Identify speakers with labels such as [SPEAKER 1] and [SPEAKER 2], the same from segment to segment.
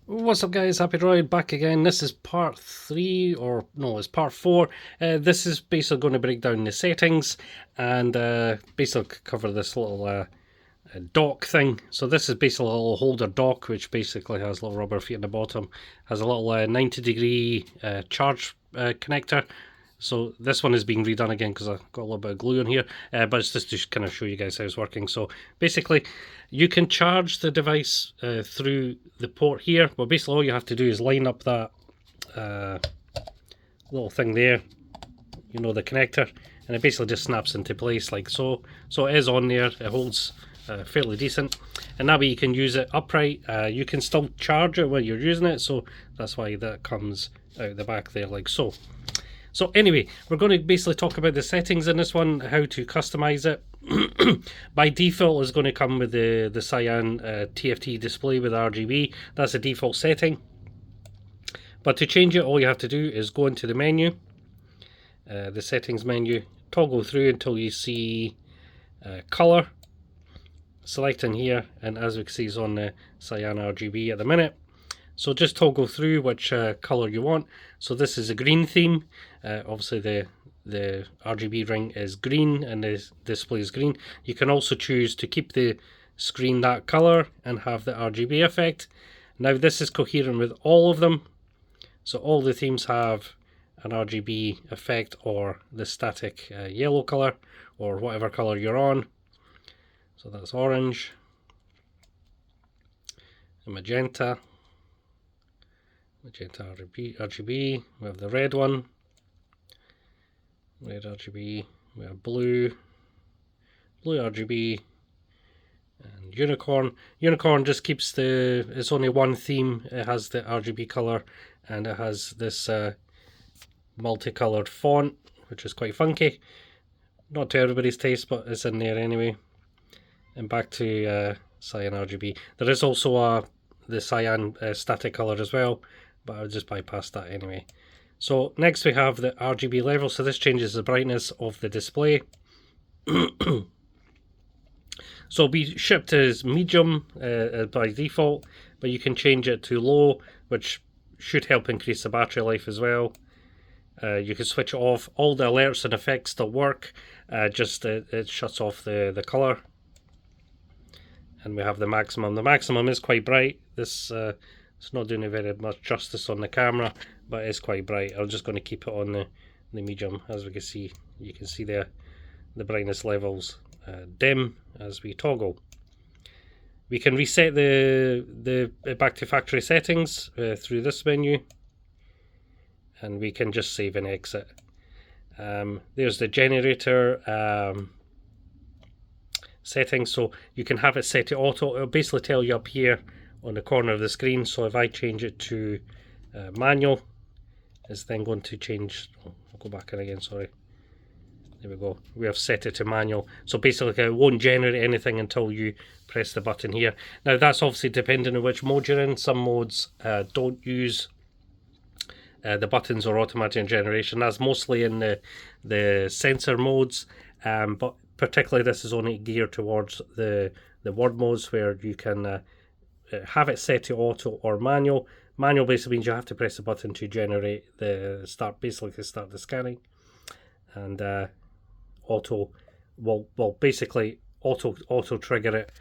[SPEAKER 1] What's up guys, Happy Droid back again. This is part 3, or no, it's part 4. This is basically going to break down the settings and basically cover this little dock thing. So this is basically a little holder dock, which basically has little rubber feet at the bottom, has a little 90-degree charge connector. So this one is being redone again because I got a little bit of glue in here, but it's just to kind of show you guys how it's working. So basically, you can charge the device through the port here, but basically all you have to do is line up that little thing there, you know, the connector, and it basically just snaps into place like so. So it is on there, it holds fairly decent, and that way you can use it upright. You can still charge it while you're using it, so that's why that comes out the back there like so. So anyway, we're going to basically talk about the settings in this one, how to customize it. By default, it's going to come with the cyan TFT display with RGB. That's the default setting. But to change it, all you have to do is go into the menu, the settings menu, toggle through until you see color. Select in here, and as we can see, it's on the cyan RGB at the minute. So just toggle through which color you want. So this is a green theme. Obviously the RGB ring is green and the display is green. You can also choose to keep the screen that color and have the RGB effect. Now this is coherent with all of them. So all the themes have an RGB effect, or the static yellow color, or whatever color you're on. So that's orange, and magenta RGB, we have the red one, red RGB, we have blue RGB, and unicorn. Unicorn just keeps it's only one theme, it has the RGB color, and it has this multicolored font, which is quite funky. Not to everybody's taste, but it's in there anyway. And back to cyan RGB. There is also the cyan static color as well, but I'll just bypass that anyway. So next we have the RGB level. So this changes the brightness of the display. So it'll be shipped as medium by default, but you can change it to low, which should help increase the battery life as well. You can switch off. All the alerts and effects still work, just it shuts off the color. And we have the maximum. The maximum is quite bright. This it's not doing very much justice on the camera, but it's quite bright. I'm just going to keep it on the medium. As we can see, you can see there the brightness levels dim as we toggle. We can reset the back to factory settings through this menu, and we can just save and exit. There's the generator settings, so you can have it set to auto. It'll basically tell you up here on the corner of the screen. So if I change it to manual, it's then going to change. I'll go back in again, sorry. There we go. We have set it to manual. So basically it won't generate anything until you press the button here. Now that's obviously depending on which mode you're in. Some modes don't use the buttons or automatic generation. That's mostly in the sensor modes, but particularly this is only geared towards the word modes, where you can have it set to auto or manual. Manual basically means you have to press the button to generate start the scanning, and auto will basically auto trigger it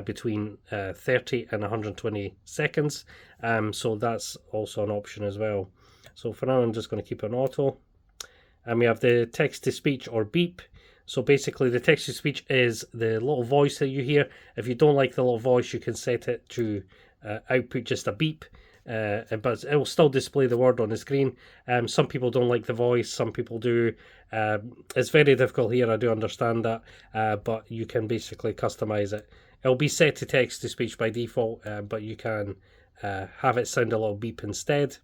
[SPEAKER 1] between 30 and 120 seconds. So that's also an option as well. So for now I'm just going to keep it on auto. And we have the text to speech or beep. So basically the text to speech is the little voice that you hear. If you don't like the little voice, you can set it to output just a beep, but it will still display the word on the screen. Some people don't like the voice, some people do. It's very difficult here, I do understand that, but you can basically customize it. It'll be set to text to speech by default, but you can have it sound a little beep instead.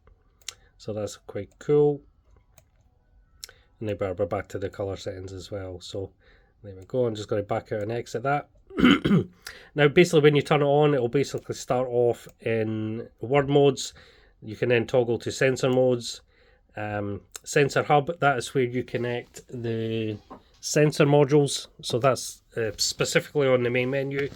[SPEAKER 1] So that's quite cool. And then we're back to the color settings as well. So there we go. I'm just going to back out and exit that. Now basically when you turn it on, it will basically start off in word modes. You can then toggle to sensor modes. Sensor hub, that is where you connect the sensor modules. So that's specifically on the main menu,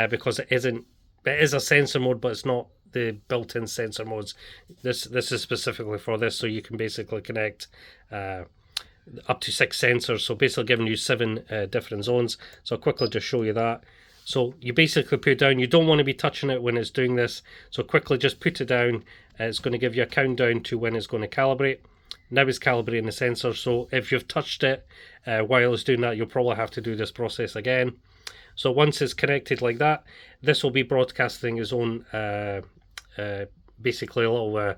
[SPEAKER 1] because it is a sensor mode, but it's not the built-in sensor modes. This is specifically for this, so you can basically connect up to 6 sensors, so basically giving you 7 different zones. So I'll quickly just show you that. So you basically put it down, you don't want to be touching it when it's doing this, so quickly just put it down. It's going to give you a countdown to when it's going to calibrate. Now it's calibrating the sensor, so if you've touched it while it's doing that, you'll probably have to do this process again. So once it's connected like that, this will be broadcasting its own basically a little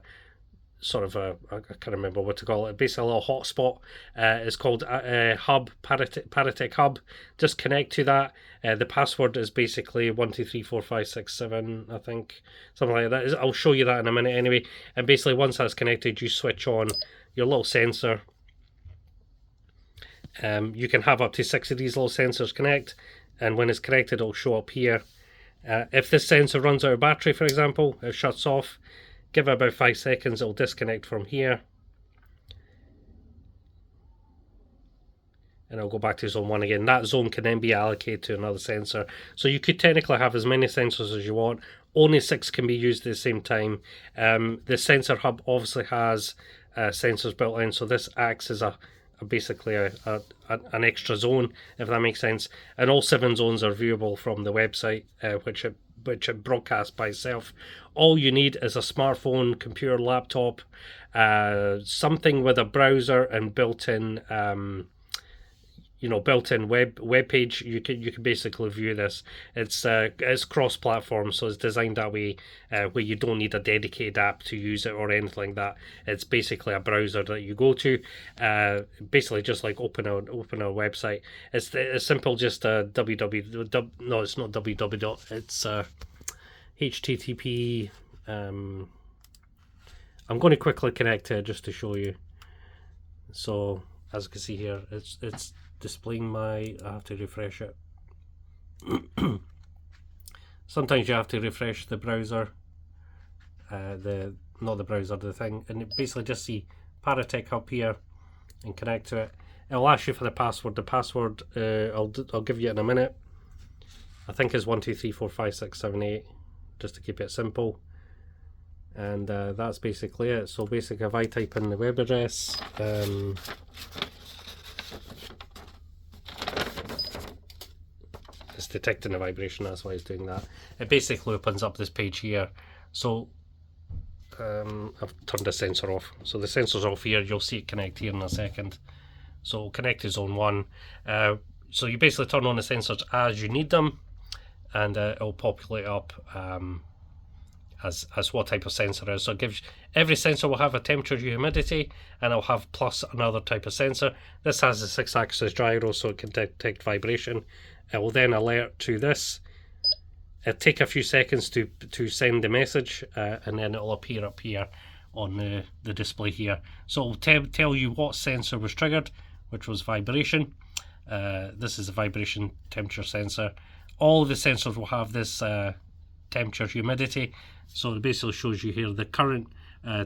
[SPEAKER 1] sort of a, I can't remember what to call it, basically a little hotspot. It's called hub, PARATEK hub. Just connect to that. The password is basically 12345667, I think, something like that. I'll show you that in a minute anyway. And basically once that's connected, you switch on your little sensor. You can have up to 6 of these little sensors connect, and when it's connected it'll show up here. If this sensor runs out of battery, for example, it shuts off, give it about 5 seconds, it'll disconnect from here, and it'll go back to zone 1 again. That zone can then be allocated to another sensor, so you could technically have as many sensors as you want. Only 6 can be used at the same time. The sensor hub obviously has sensors built in, so this acts as basically an extra zone, if that makes sense. And all 7 zones are viewable from the website, which it broadcasts by itself. All you need is a smartphone, computer, laptop, something with a browser and built-in built-in web page. You can basically view this. It's cross-platform, so it's designed that way, where you don't need a dedicated app to use it or anything like that. It's basically a browser that you go to, basically just like open a website. It's simple, just www. No, it's not www. It's HTTP. I'm going to quickly connect to it just to show you. So as you can see here, it's displaying I have to refresh it. Sometimes you have to refresh the browser, the thing, and basically just see PARATEK up here and connect to it. It'll ask you for the password. The password I'll give you in a minute. I think it's 12345678, just to keep it simple. And that's basically it. So basically, if I type in the web address, it's detecting the vibration, that's why it's doing that. It basically opens up this page here. So I've turned the sensor off, so the sensor's off here. You'll see it connect here in a second. So it'll connect to zone 1. So you basically turn on the sensors as you need them, and it'll populate up as what type of sensor it is. So it gives, every sensor will have a temperature, humidity, and it'll have plus another type of sensor. This has a 6-axis gyro, so it can detect vibration. It will then alert to this. It'll take a few seconds to send the message, and then it'll appear up here on the display here. So it'll tell you what sensor was triggered, which was vibration. This is a vibration temperature sensor. All of the sensors will have this temperature, humidity. So it basically shows you here the current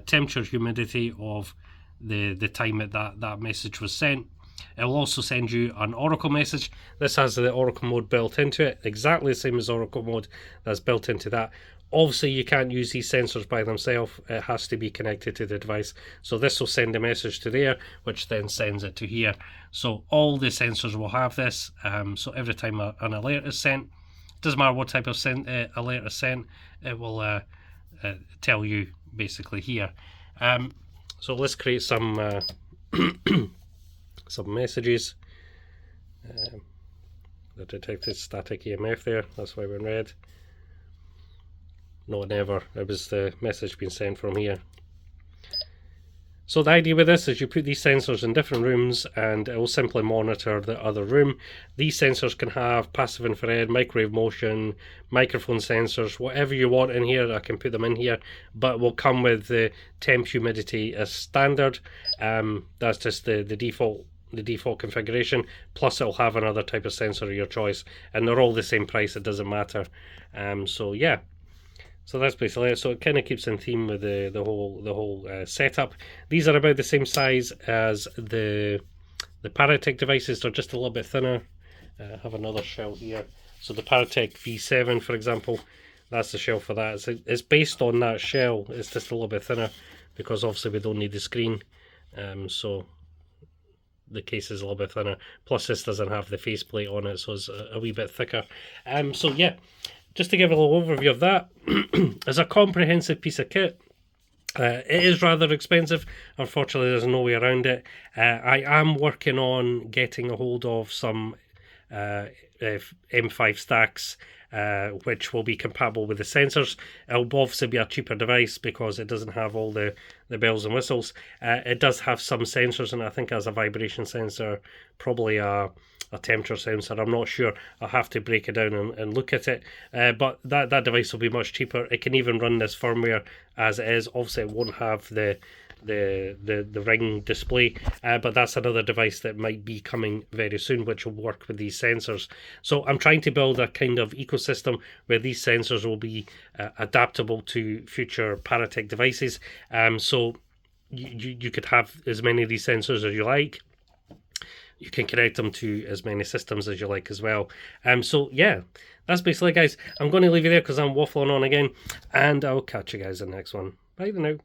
[SPEAKER 1] temperature, humidity of the time that message was sent. It will also send you an Oracle message. This has the Oracle mode built into it, exactly the same as Oracle mode that's built into that. Obviously you can't use these sensors by themselves, it has to be connected to the device. So this will send a message to there, which then sends it to here. So all the sensors will have this, so every time an alert is sent, doesn't matter what type of alert is sent, it will tell you basically here. So let's create some some messages. The detected static EMF there, that's why we're in red. No, never. It was the message being sent from here. So the idea with this is you put these sensors in different rooms and it will simply monitor the other room. These sensors can have passive infrared, microwave motion, microphone sensors, whatever you want in here. I can put them in here, but will come with the temp humidity as standard. That's just the default configuration, plus it'll have another type of sensor of your choice, and they're all the same price, it doesn't matter. So yeah, so that's basically it. So it kind of keeps in theme with the whole setup. These are about the same size as the PARATEK devices. They're just a little bit thinner. I have another shell here. So the PARATEK V7, for example, that's the shell for that. It's based on that shell. It's just a little bit thinner because obviously we don't need the screen, so the case is a little bit thinner. Plus this doesn't have the faceplate on it, so it's a wee bit thicker. So yeah, just to give a little overview of that, it's a comprehensive piece of kit. It is rather expensive. Unfortunately, there's no way around it. I am working on getting a hold of some M5 stacks, which will be compatible with the sensors. It'll obviously be a cheaper device because it doesn't have all the bells and whistles. It does have some sensors, and I think it has a vibration sensor, probably a temperature sensor. I'm not sure. I'll have to break it down and look at it. But that device will be much cheaper. It can even run this firmware as it is. Obviously, it won't have the ring display, but that's another device that might be coming very soon, which will work with these sensors. So I'm trying to build a kind of ecosystem where these sensors will be adaptable to future PARATEK devices. So you could have as many of these sensors as you like. You can connect them to as many systems as you like as well. So yeah, that's basically it, guys. I'm going to leave you there because I'm waffling on again, and I'll catch you guys in the next one. Bye for now.